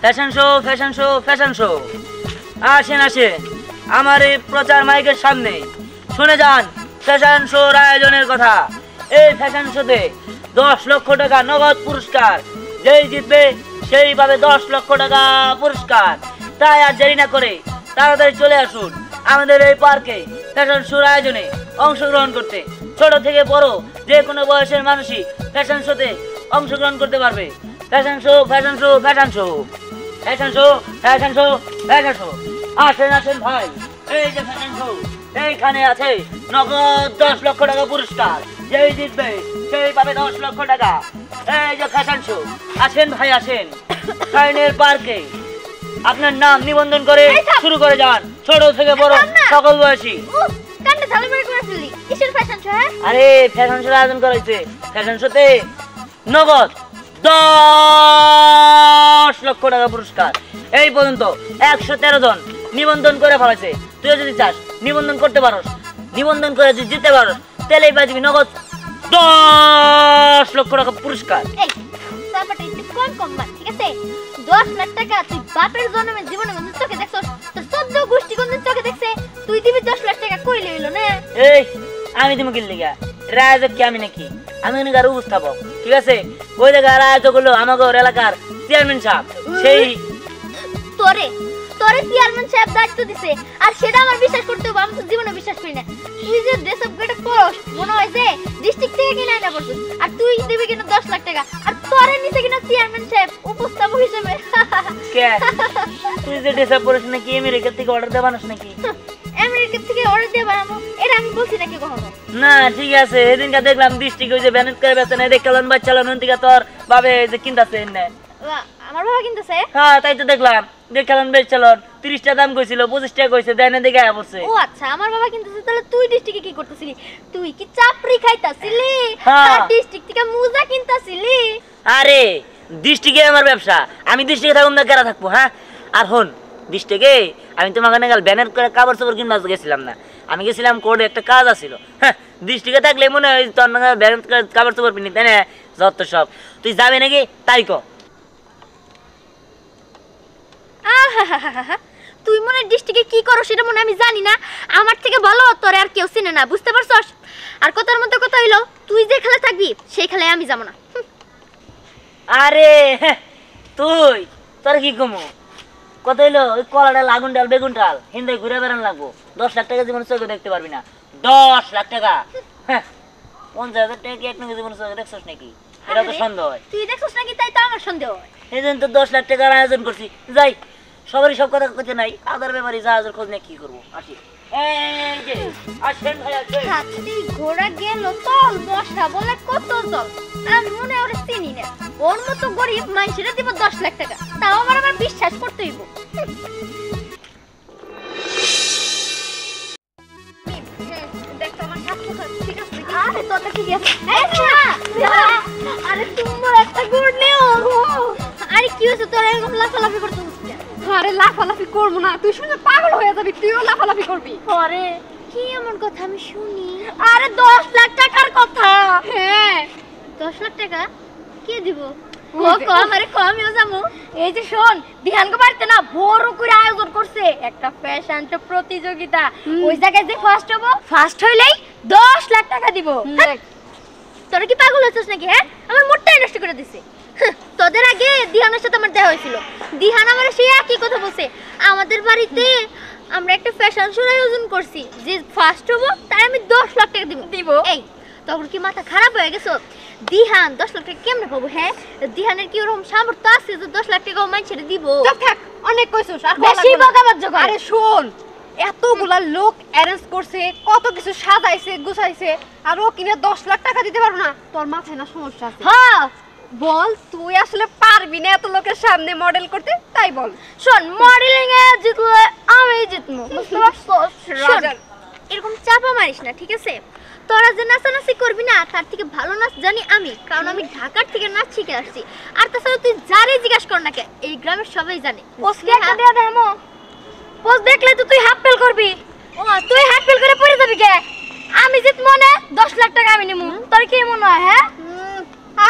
Fashion show fashion show fashion show. আসেন আসেন আমার এই প্রচার মাইকের সামনে, শুনে যান ফ্যাশন শোর আয়োজনের কথা। এই ফ্যাশন শোতে 10 লক্ষ টাকা নগদ পুরস্কার, যেই জিতবে সেই পাবে 10 লক্ষ টাকা পুরস্কার। তাই আর দেরি না করে তাড়াতাড়ি চলে আসুন আমাদের এই পার্কে ফ্যাশন শোর আয়োজনে অংশগ্রহণ করতে। ছোট থেকে বড় যে কোনো বয়সের মানুষই ফ্যাশন শোতে অংশগ্রহণ করতে পারবে। Fashion show fashion show fashion show fashion show fashion show fashion show. আসেন আসেন ভাই, এই যে ফ্যাশন শো, এইখানে আছে নগদ 10 লক্ষ টাকা পুরস্কার, যেই জিতবে সেই পাবে 10 লক্ষ টাকা। এই যে ফ্যাশন শো, আসেন ভাই আসেন সাইনের পার্কে আপনার নাম নিবন্ধন করে শুরু করে যান, ছোট থেকে বড় সকল বয়সী। আরে ফ্যাশন শো আয়োজন করা হয়েছে, ফ্যাশন শোতে নগদ 10 লক্ষ টাকা পুরস্কার। এই পর্যন্ত 113 জন নিবন্ধন করে ফেলেছে। তুইও যদি চাস নিবন্ধন করতে পারোস, নিবন্ধন করে যদি জিততে পারোস, তাহলে এই বাজবি নগদ 10 লক্ষ টাকা পুরস্কার। ঠিক আছে, 10 লাখ টাকা তুই বাপের জন্মে জীবনে কোনদিন চোখে দেখছস? তোর 14 গোষ্ঠী কোনদিন চোখে দেখছে? তুই দিবি 10 লাখ টাকা কই লইলো না? এই আমি তুমি কিনলি গা রাজক কি আমি নাকি? আমি গার উপস্থাপক, ঠিক আছে? ওই জায়গায় রাজক হলো আমাদের এলাকার চেয়ারম্যান সাহেব। সেই তোরে তোরে চেয়ারম্যান সাহেব দায়িত্ব দিছে, আর সেটা আমার বিশ্বাস করতে হবে। আমি তো জীবনে বিশ্বাস করি না। তুই যে ড্রেস আপ গেটে পরস মনে হয় যে ডিস্ট্রিক্ট থেকে কিনে আনা পড়ছিস, আর তুই দিবি কিনা 10 লাখ টাকা, আর তোরে নিছে কিনা চেয়ারম্যান সাহেব উপস্থাপক হিসেবে। কে তুই যে ড্রেস আপ পরিস নাকি আমেরিকা থেকে অর্ডার দেবানস নাকি? আমেরিকা থেকে অর্ডার দিয়ে বানাবো এটা আমি বলছি নাকি কখনো? না ঠিক আছে, এদিনকে দেখলাম ডিস্ট্রিক্ট ওই যে ব্যানেট করে বেচে না, দেখলাম বাচ্চালাম এদিকে তোর বাবে যে কিনতাছে না। আমার বাবা কিনতেছে? হ্যাঁ তাই তো দেখলাম, দেখলাম বেচলাম 30 টাকা দাম কইছিল, 25 টাকা কইছে, দেয় না দেখে আয়া পড়ছে। ও আচ্ছা, আমার বাবা কিনতেছে। তাহলে তুই ডিস্ট্রিক্টে কি করতেছিলি? তুই কি চাপড়ি খাইতাছিলি আর ডিস্ট্রিক্ট থেকে মুজা কিনতাছিলি? আরে ডিস্ট্রিক্টে আমার ব্যবসা, আমি ডিস্ট্রিক্টে থাকুন না কেরা থাকবো? হ্যাঁ আর হন ডিস্ট্রিক্টে আমি তোমার কাছে কাল ব্যানার করে কাপড় চোপড় কিনবা গেছিলাম না, আমি গেছিলাম কোর্টে একটা কাজ আছিল। হ্যাঁ ডিস্ট্রিক্টে থাকলে মনে হয় তোর ব্যানার কাপড় চোপড় কিনি, তাই না? যত সব তুই যাবে নাকি তাই কর। তুই মনে ডিস্ট্রিক্টে কি করো সেটা মনে আমি জানি না। আমার থেকে ভালো তোরে আর কেউ চিনে না, বুঝতে পারছস? আর কথার মধ্যে কথা হইলো, তুই যে খেলা থাকবি সেই খেলায় আমি যাব না। আরে তুই তোর কি কমু কত হইলো? ওই কলা ডাল, আগুন ডাল, বেগুন ডাল হিন্দায় ঘুরে বেড়ান লাগবো। 10 লাখ টাকা জীবনে চোখে দেখতে পারবি না। 10 লাখ টাকা 50,000 টাকা কি এক নাকি জীবনে চোখে দেখছস নাকি? এটা তো সন্দেহ হয়। তুই দেখছস নাকি তাই তো আমার সন্দেহ হয়। এই জন্য তো 10 লাখ টাকার আয়োজন করছি। যাই সবারই সব কথা কইতে নাই, আদার ব্যাপারে জাহাজের খোঁজ নিয়ে কি করবো। আসি এই যে আসেন ভাই আসেন। হাতি ঘোড়া গেল তল, বসা বলে কত জল। আমি মনে ওরে চিনি না, ওর মতো গরিব মানুষেরা দিব 10 লাখ টাকা, তাও আমার বিশ্বাস করতে হইব। আরে তোটা কি আছে? আরে তোমার একটা গুড় নেও। আরে কি হইছে তোরা এরকম লাফালাফি করতেছিস? আরে লাফালাফি করবো না, তুই শুনে পাগল হয়ে যাবি, তুইও লাফালাফি করবি। আরে কি এমন কথা আমি শুনি? আরে 10 লাখ টাকার কথা। হ্যাঁ 10 লাখ টাকা কে দিব? ও কম, আরে কমিও যামু। এই যে শোন, বিহানকে বাড়িতে না বড় করে আয়োজন করছে একটা ফ্যাশন শো প্রতিযোগিতা। ওই জায়গায় যে ফার্স্ট হইলেই 10 লাখ টাকা দিব। তোরা কি পাগল হচ্ছিস নাকি? হ্যাঁ আমার মোটটাই নষ্ট করে দিছে। তোদের আগে দিহানের সাথে আমার দেখা হয়েছিল, দিহান আমার সেই একই কথা বলছে, আমাদের বাড়িতে আমরা একটা ফ্যাশন শোর আয়োজন করছি, যে ফার্স্ট হবো তাই আমি 10 লাখ টাকা দিব। এই তখন কি মাথা খারাপ হয়ে গেছো? দিহান 10 লাখ টাকা কেমনে পাবো? হ্যাঁ দিহানের কি ওরকম সামর্থ্য আছে যে 10 লাখ টাকা মানুষের দিব? চুপ থাক, অনেক কইছস, আর বেশি বকাবাজ্য কর। আরে শোন, এতগুলা লোক অ্যারেঞ্জ করছে, কত কিছু সাজাইছে গুছাইছে, আর ও কিনা 10 লাখ টাকা দিতে পারবো না? তোর মাথায় না সমস্যা আছে? হ্যাঁ বল, তুই আসলে পারবি না এত লোকের সামনে মডেল করতে? তাই বল। শোন, মডেলিং এ জিতলে আমি জিতবো, বুঝতে পারছস? এরকম চাপা মারিস না, ঠিক আছে? তোরা যে নাচানাচি করবি না, তার থেকে ভালো নাচ জানি আমি, কারণ আমি ঢাকার থেকে নাচ শিখে আসছি। আর তাছাড়া তুই যারে জিজ্ঞাসা কর না কে, এই গ্রামের সবাই জানে। পোস্ট দেয়া দেমো, পোস্ট দেখলে তো তুই হাফ ফেল করবি। ও তুই হাফ ফেল করে পড়ে যাবি কে? আমি জিতবো না, 10 লাখ টাকা আমি নিমু। তোর কি মনে হয়? হ্যাঁ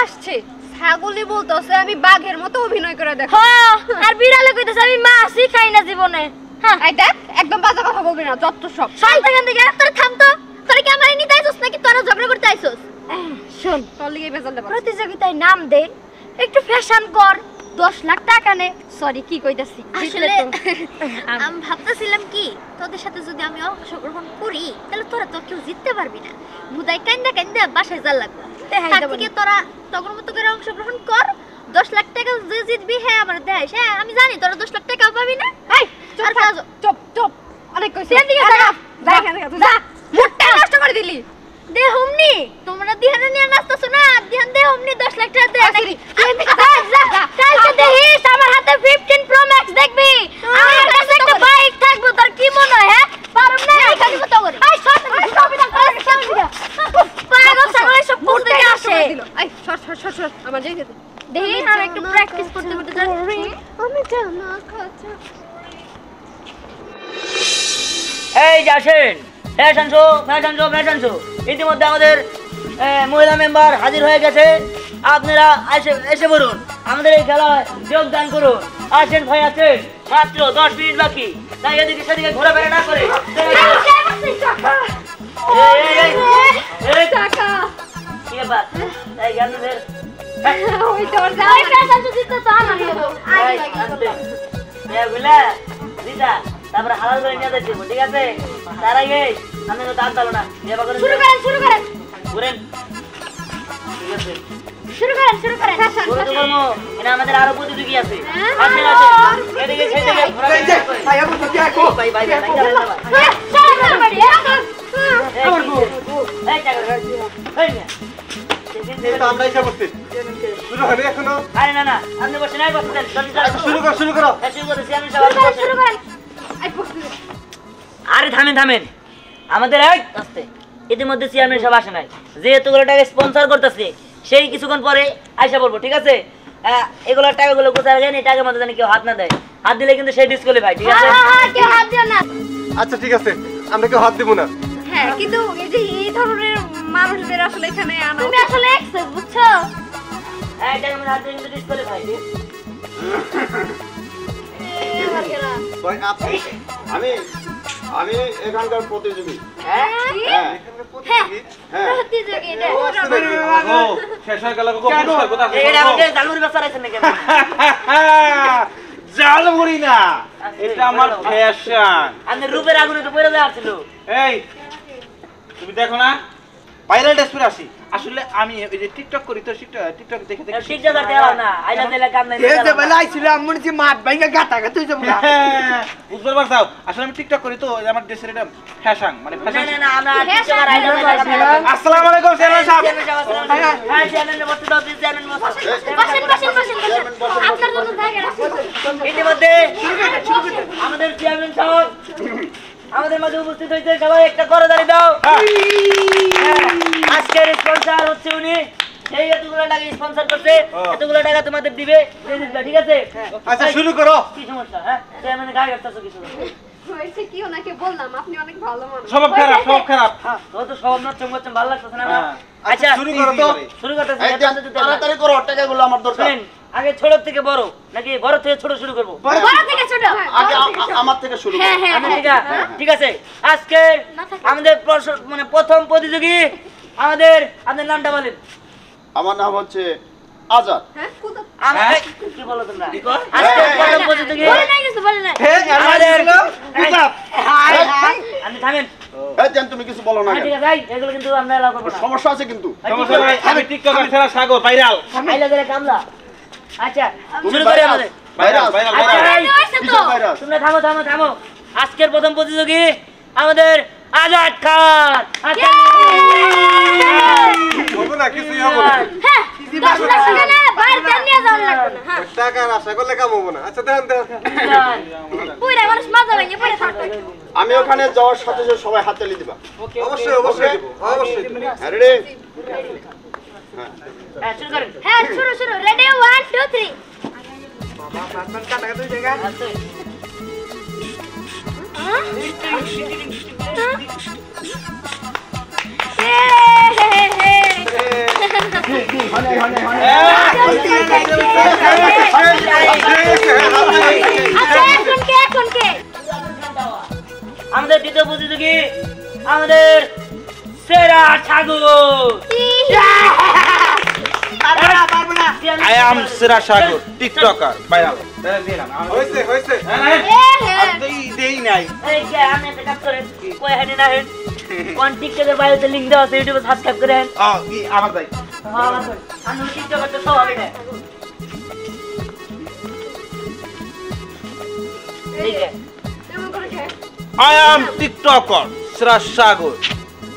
আসছে ছাগলই বলতেছে আমি বাঘের মতো অভিনয় করে দেখো। হ্যাঁ আর বিড়ালে কইতেছে আমি মাছই খাই না জীবনে। হ্যাঁ এই দেখ একদম বাজে কথা বলবি না, যত সব। শান্ত এখান থেকে। তোরা থাম তো। তোরা কি আমারে নিতে আইছস নাকি তোরা ঝগড়া করতে আইছস? শোন, তোর লিগে বেজাল দেব। প্রতিযোগিতায় নাম দে, একটু ফ্যাশন কর, 10 লাখ টাকা নে। সরি কি কইতাছি, আসলে আমি ভাবতেছিলাম কি তোদের সাথে যদি আমি অংশগ্রহণ করি তাহলে তোরা তো কেউ জিততে পারবি না, বুদাই কান্দা কান্দা বাসায় যা লাগবে। তার থেকে তোরা তখন মতো করে অংশগ্রহণ কর, 10 লাখ টাকা যে জিতবি হ্যাঁ আমার দেয়। হ্যাঁ আমি জানি তোরা 10 লাখ টাকা পাবি না। এই চুপ চুপ অনেক কইছিস। যা এখান থেকে যা, মুখটা নষ্ট করে দিলি। দে হুমনি, তোমরা দিহানা নিয়ে নাচতেছো না, দিহান দে হুমনি 10 লাখ টাকা দে নাকি। কালকে দেখিস আমার হাতে 15 প্রো ম্যাক্স দেখবি, আমার কাছে একটা বাইক থাকবে। তোর কি মনে হয়? হ্যাঁ পারম না এখানে মতো করে। এই সব না পাগল ছাগল সব কোথা থেকে আসে? এই সর আমার যাই দে। দেখি আর একটু প্র্যাকটিস করতে করতে যাচ্ছি। আমি জানা খাচ্ছি। এই যে আসেন, ফ্যাশন শো। ইতিমধ্যে আমাদের মহিলা মেম্বার হাজির হয়ে গেছে। আপনারা এসে বলুন, আমাদের এই খেলায় যোগদান করুন। আসেন ভাই, আছেন মাত্র 10 মিনিট বাকি, তাই এদিকে সেদিকে ঘোরাফেরা না করে টাকা কি ব্যাপার? এই আপনাদের ওই তোর যা ওই ফ্যাশন শো দিতে তো আমার হলো। তারপরে হালাল করে নিয়ে যাচ্ছি, ঠিক আছে? তার আগে আমি তো দাঁত পালো না। শুরু করেন ঘুরেন, ঠিক আছে? শুরু করেন শুরু তো করবো। এখানে আমাদের আরো প্রতিযোগী আছে। আসেন এদিকে সেদিকে ঘোরাফেরা করে। ভাই আরে না আপনি বসে নাই, বসতেন শুরু করো। আরে থামেন, আমাদের আসতে ইতিমধ্যে চেয়ারম্যান সব আসে নাই, যেহেতু টাকা স্পন্সর করতেছে সেই কিছুক্ষণ পরে আইসা বলবো, ঠিক আছে? এগুলোর টাকাগুলো কোথায় গেলে এই টাকার মধ্যে জানি কেউ হাত না দেয়, হাত দিলে কিন্তু সেই ডিসকোয়ালিফাই, ঠিক আছে? কেউ হাত দিও না। আচ্ছা ঠিক আছে, আমরা কেউ হাত দিব না। হ্যাঁ কিন্তু এই যে এই ধরনের মানুষদের আসলে এখানে আনা তুমি আসলে এক্সেস বুঝছো? এই টাকার মধ্যে হাত দিলে কিন্তু ডিসকোয়ালিফাই। ভাই আপনি আমি এখানকার প্রতিযোগী। হ্যাঁ হ্যাঁ হ্যাঁ প্রতিযোগী এটা। ও শেষ হয়ে গেল গো, পুরস্কার কোথা থেকে? এটা আমাকে জালমুড়ি ব্যবসা রাখছেন নাকি? জালমুড়ি না, এটা আমার ফ্যাশন। আমি রূপের আগুনে তো পড়ে যাওয়া ছিল। এই তুমি দেখো না, ভাইরাল ড্রেস পরে আসি। আসলে আমি ওই যে টিকটক করি, তো টিকটক দেখে দেখে ঠিক আছে, দেওয়া না আইলা দিলে কাম নাই। এই যে বেলা আইছিল আমন যে মাঠ ভাঙা গাটা গাটা তুই যাবো না। বুঝতে পারছাও? আসলে আমি টিকটক করি, তো ওই যে আমার ড্রেসের এটা ফ্যাশন, মানে ফ্যাশন। না আমরা টিকটকার আইলা দিলে আসসালামু আলাইকুম চেয়ারম্যান সাহেব। হ্যাঁ চেয়ারম্যান বসতে দাও, চেয়ারম্যান বসতে। আপনার জন্য জায়গা রাখছি। ইতিমধ্যে আমাদের চেয়ারম্যান সাহেব আমাদের মাঝে উপস্থিত হয়েছে। সবাই একটা করতালি দাও। আজকের স্পন্সর হচ্ছে উনি, এই এতগুলো টাকা স্পন্সর করছে, এতগুলো টাকা তোমাদের দিবে, ঠিক আছে? আচ্ছা শুরু করো। কি সমস্যা? হ্যাঁ চেয়ারম্যানের গায়ে কাটতেছো কিছু? হয়েছে কি ওনাকে বললাম আপনি অনেক ভালো মানুষ। সব খারাপ। তোর তো সব নচ্চম করছেন, ভালো লাগতেছে না? আচ্ছা শুরু করো তো। শুরু করতেছি। তাড়াতাড়ি করো, টাকাগুলো আমার দরকার। শুনেন, আগে ছোট থেকে বড় নাকি বড় থেকে ছোট শুরু করবো? বড় থেকে ছোট। আগে আমার থেকে শুরু করো। ঠিক আছে। আজকে আমাদের মানে প্রথম প্রতিযোগী আপনাদের নামটা বলেন। আমার নাম হচ্ছে আজাদ। হ্যাঁ কোথা- কি বলো তোমরা? আজকের প্রথম প্রতিযোগী বলে নাই কিছু বলে নাই। আমাদের আপনি থামেন। এই দেন, তুমি কিছু বলো না কেন? ঠিক আছে ভাই, এগুলো কিন্তু আমরা এলাও করবো না। সমস্যা আছে কিন্তু। সমস্যা নাই, আমি টিকটকার সেরা সাগর ভাইরাল। আইলা দিলে কামলা। আচ্ছা শুরু করি আমাদের। ভাইরাস। আচ্ছা ভাই, কিসের ভাইরাস? তোমরা থামো। আজকের প্রথম প্রতিযোগী আমাদের আজাদ খান। আচ্ছা হবে না, কিছুই হবে না। হ্যাঁ 10 লাখ টাকা না বাড়িতে নিয়ে যাওয়ার লাগবে না। হ্যাঁ টাকার আশা করলে কাম হবে না। আচ্ছা দেখেন পুরা মানুষ মাজা ভেঙে পড়ে থাকবে। আমি ওখানে যাওয়ার সাথে সাথে সবাই হাততালি দিবা। অবশ্যই দিব, অবশ্যই দিব। হ্যাঁ, রেডি? হ্যাঁ শুরু করেন। হ্যাঁ শুরু রেডি 1 2 3 টাকা তুই জায়গা এখন কে আমাদের দ্বিতীয় প্রতিযোগী আমাদের সেরা ছাগল। আই এম সেরা সাগর টিকটকার ভাইরাল হয়েছে হয়েছে দেই নাই এই যে আমি একটা কাজ করেন কই হানি না হেন কোন টিকটকের বায়োতে লিংক দেওয়া আছে ইউটিউবে সাবস্ক্রাইব করেন। আমার ভাই হ্যাঁ আমার আমি টিকটকার তো সব হবে না। ঠিক আছে আই এম টিকটকার সেরা সাগর।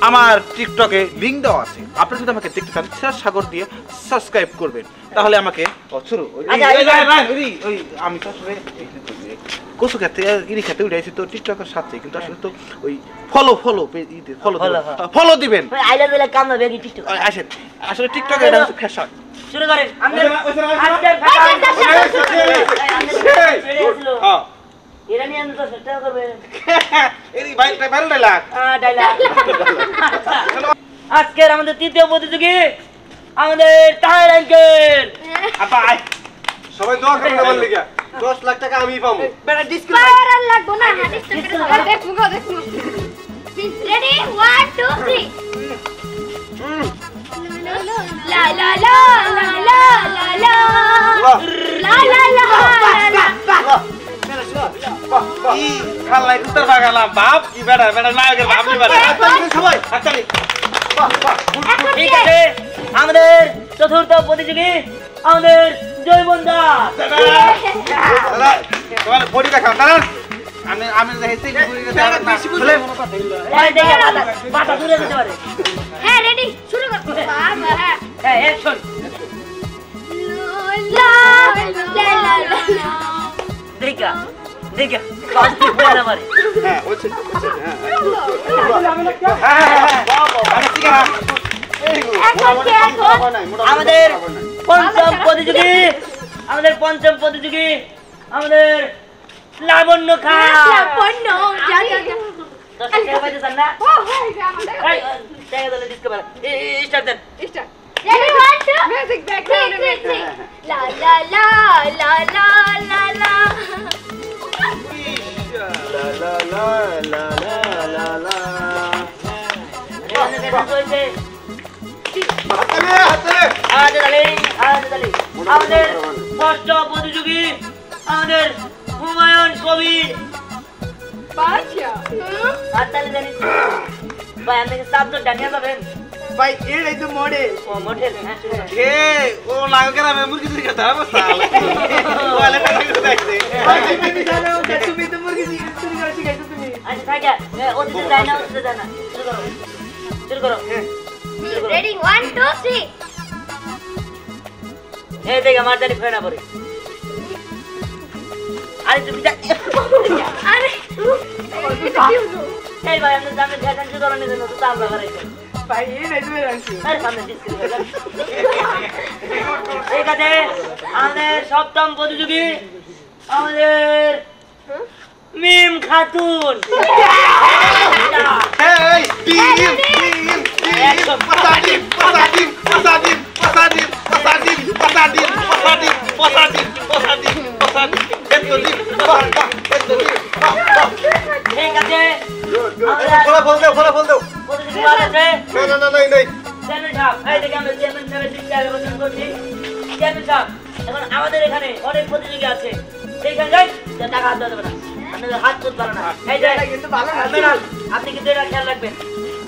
আমার টিকটকে লিংক দেওয়া আছে, আপনারা যদি আমাকে দেখতে চান সেরা সাগর দিয়ে সাবস্ক্রাইব করবেন, তাহলে আমাকে আমি তো আসলে কচু খেতে ইরি খেতে উঠেছি তো টিকটকের সাথে, কিন্তু আসলে তো ওই ফলো ফলো দিবেন। আইলা দিলে কাম না বেগি টিকটক আসেন আসলে টিকটকে এটা হচ্ছে ফ্যাশন। শুরু করেন আমাদের এরা নিয়ে আমি তো সেটা করবে আজকের আমাদের তৃতীয় প্রতিযোগী আমাদের তাহের আঙ্কেল। সবাই দোয়া করেন আমার লিগা 10 লাখ টাকা আমি পাবো। পাওয়ার আর লাগবো না দেখো রেডি 1 2 3 লা লা লা লা লা লা লা লা লা লা খালাই কুত্তার বাগালাম বাপ কি বেড়া বেড়া নায়কের বাপ কি বেড়া সবাই হাততালি। ঠিক আছে আমাদের চতুর্থ প্রতিযোগী আমাদের জয়বন্দা। তোমার বডি দেখাও দাঁড়ান। আমি দেখেছি বাটা দূরে যেতে পারে। হ্যাঁ রেডি শুরু কর বাবা হ্যাঁ অ্যাকশন। লা লা লা লা দেখা দেখা কাজটি হয়ে না পারে। হ্যাঁ হচ্ছে আমাদের পঞ্চম প্রতিযোগী আমাদের লাবণ্য খা। পণ্য যা যা যা Ready, 1 2 music background la la la la la la la আমাদের ষষ্ঠ প্রতিযোগী আমাদের হুমায়ুন কবির। ভাই আপনি সাবজেক্ট জানিয়ে যাবেন ভাই এই তো মডেল ও মডেল। ও নায়কের আমি মুরগি চুরি করতে হবে সালা ওয়ালে টাকা দেখতে তুমি তো মুরগি চুরি করে শিখাইছো তুমি। আচ্ছা থাকে ওদিকে যাই না শুরু করো Ready, 1 2 3 এই দেখ আমার জানি ফেনা পড়ে। আরে তুমি আরে এই ভাই আমরা জানেন ফ্যাশন শো করানোর জন্য তো আমরা করাইছি ভাই এই নাই তুমি রাখছি আরে সামনে ডিসকাস হয়ে গেল। ঠিক আছে আমাদের সপ্তম প্রতিযোগী আমাদের মিম খাতুন। এই পাসাদিন ঠিক আছে ফল দাও প্রতিযোগী ভালো আছে। না নাই চেয়ারম্যান সাহেব এই দেখে আমরা চেয়ারম্যান সাহেবের দিকটা আলোচনা করছি। চেয়ারম্যান সাহেব এখন আমাদের এখানে অনেক প্রতিযোগী আছে, সেইখানে যাই টাকা হাত দেওয়া যাবে না, আপনাদের হাত করতে পারে না। এই যে ম্যাডাম আপনি কিন্তু এটা খেয়াল রাখবেন।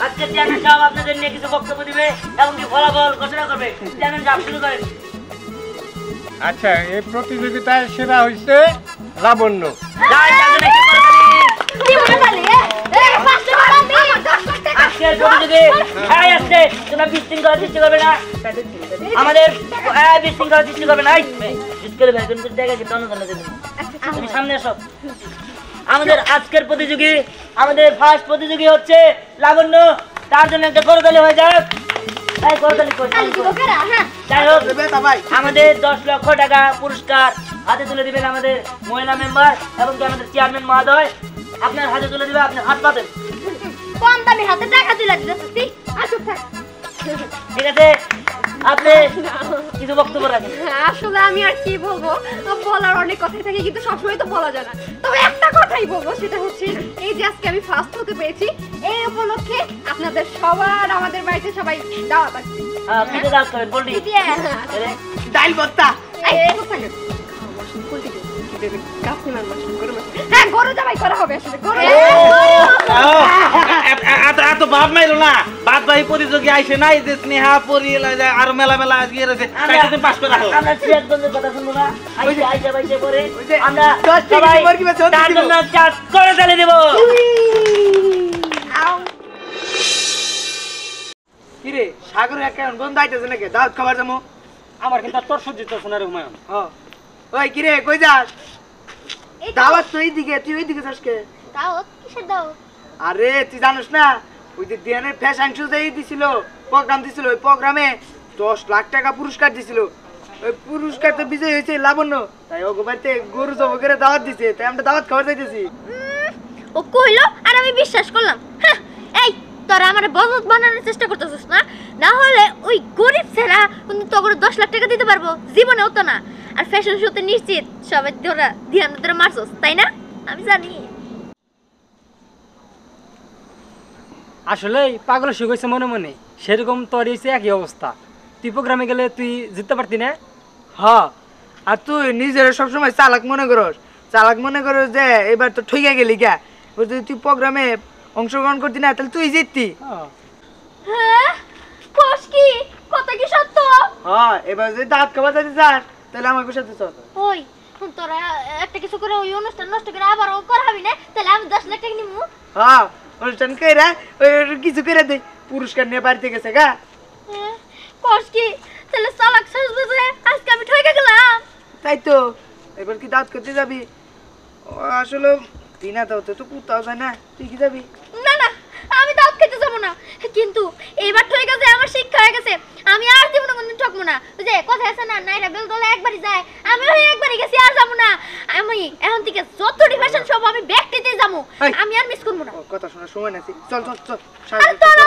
আজকে চেয়ারম্যান সাহেব আপনাদের নিয়ে কিছু বক্তব্য দিবে এবং কি ফলাফল ঘোষণা করবে। চেয়ারম্যান সাহেব শুরু করেন। আচ্ছা, এই প্রতিযোগিতায় সেরা হয়েছে লাবণ্য। যাই যাবেন একটু করতালি। দিবনা তালি এই পাঁচটা বড় আমি আজকের প্রতিযোগী এই আসছে, তোমরা বিশৃঙ্খলা সৃষ্টি করবে না। আমাদের বিশৃঙ্খলা সৃষ্টি করবে না। বিশৃঙ্খলা ভাই কিন্তু জায়গা কি দন দন দেন। তুমি সামনে এসো। আমাদের আজকের প্রতিযোগী আমাদের ফার্স্ট প্রতিযোগী হচ্ছে লাবণ্য, তার জন্য একটা করতালি হয়ে যাক। এই করতালি কই তালি দিব কেরা হ্যাঁ যাই হোক আমাদের 10 লক্ষ টাকা পুরস্কার হাতে তুলে দিবেন আমাদের মহিলা মেম্বার এবং কি আমাদের চেয়ারম্যান মহোদয়। আপনার হাতে তুলে দিবে, আপনি হাত পাবেন। কম দামি হাতে টাকা তুলে দিতেছি আসুক থাক ঠিক আছে আপনি কিছু বক্তব্য রাখেন। আসলে আমি আর কি বলবো, বলার অনেক কথাই থাকে কিন্তু সবসময় তো বলা যায় না। তবে একটা কথাই বলবো, সেটা হচ্ছে এই যে আজকে আমি ফার্স্ট হতে পেরেছি, এই উপলক্ষে আপনাদের সবার আমাদের বাড়িতে সবাই দাওয়াত আছে। পিঠে দাঁত করেন বললি ডাল ভর্তা। হ্যাঁ, গরু জবাই করা হবে আসলে। গরু এত ভাব মাইলো না, বাদ ভাই প্রতিযোগী আইসে নাই যে স্নেহা পরি আর মেলা মেলা আজকে রয়েছে, তুমি পাস করে রাখো। আমরা সিরাজগঞ্জের কথা শুনবো না, আইসা বাইসে পরে আমরা সবাই তার জন্য চাষ করে চালিয়ে দেবো। কিরে সাগর একটা গন্ধ আইতেছে নাকি? দাওয়াত খাবার যাবো। আমার কিন্তু তোর সহ্য হচ্ছে না রে হুমায়ুন। ওই কিরে কই যাস? দাওয়াত তো এইদিকে, তুই ওইদিকে যাস কে? দাওয়াত কিসের দাওয়াত? আরে তুই জানিস না ওই যে দিয়ানের ফ্যাশন শো যেই দিছিল, প্রোগ্রাম দিছিল, ওই প্রোগ্রামে 10 লাখ টাকা পুরস্কার দিছিল। ওই পুরস্কার তো বিজয় হয়েছে লাবণ্য, তাই ওকে বাড়িতে গরু জব করে দাওয়াত দিছে, তাই আমরা দাওয়াত খাবার যাইতেছি। ও কইলো আর আমি বিশ্বাস করলাম। হ্যাঁ, এই তোরা আমার বদত বানানোর চেষ্টা করতেছিস না? না হলে ওই গরিব ছেলে কিন্তু তোকে 10 লাখ টাকা দিতে পারবো, জীবনে হতো না। আর ফ্যাশন শোতে নিশ্চিত সবাই তোরা ধ্যান ধরে মারছস, তাই না? আমি জানি। আসলে পাগল শুয়ে গেছে মনে মনে, সেরকম তোর এসে একই অবস্থা। তুই প্রোগ্রামে গেলে তুই জিততে পারতি না? হ্যাঁ, আর তুই নিজের সবসময় চালাক মনে করস, যে এবার তো ঠইকা গেলি গা। যদি তুই প্রোগ্রামে অংশগ্রহণ করতি না তাহলে তুই জিততি। হ্যাঁ, কোষ কি কথা কি সত্য? হ্যাঁ, এবার যদি দাঁত খাবার যাইতে চাস তাহলে আমাকে সাথে চল। ওই তোরা একটা কিছু করে ওই অনুষ্ঠান নষ্ট করে আবার ও করাবি না, তাহলে আমি 10 লাখ টাকা নিমু। হ্যাঁ, অনুষ্ঠান কইরা ওই কিছু করে দে, পুরস্কার নিয়ে বাড়িতে গেছে গা। কোষ কি তাহলে চালাক শেষ বুঝে আজকে আমি ঠকে গেলাম। তাই তো, এবার কি দাঁত করতে যাবি? আসলে দিনা দাও তো কোথাও যায় না, তুই কি যাবি? না না, আমি দাওয়াত খেতে যাবো না, কিন্তু এইবার ঠকে গেছে, আমার শিক্ষা হয়ে গেছে। আমি আর জীবনে কোনদিন ঠকবো না। ওই যে কথা আছে না, নাইরা বেল দলে একবারই যায়, আমি ওই একবারই গেছি, আর যাবো না। আমি এখন থেকে যত ডিভিশন সব আমি ব্যাকটিতে যাবো, আমি আর মিস করবো না। কথা শোনার সময় নাছি, চল চল চল। আর তোরা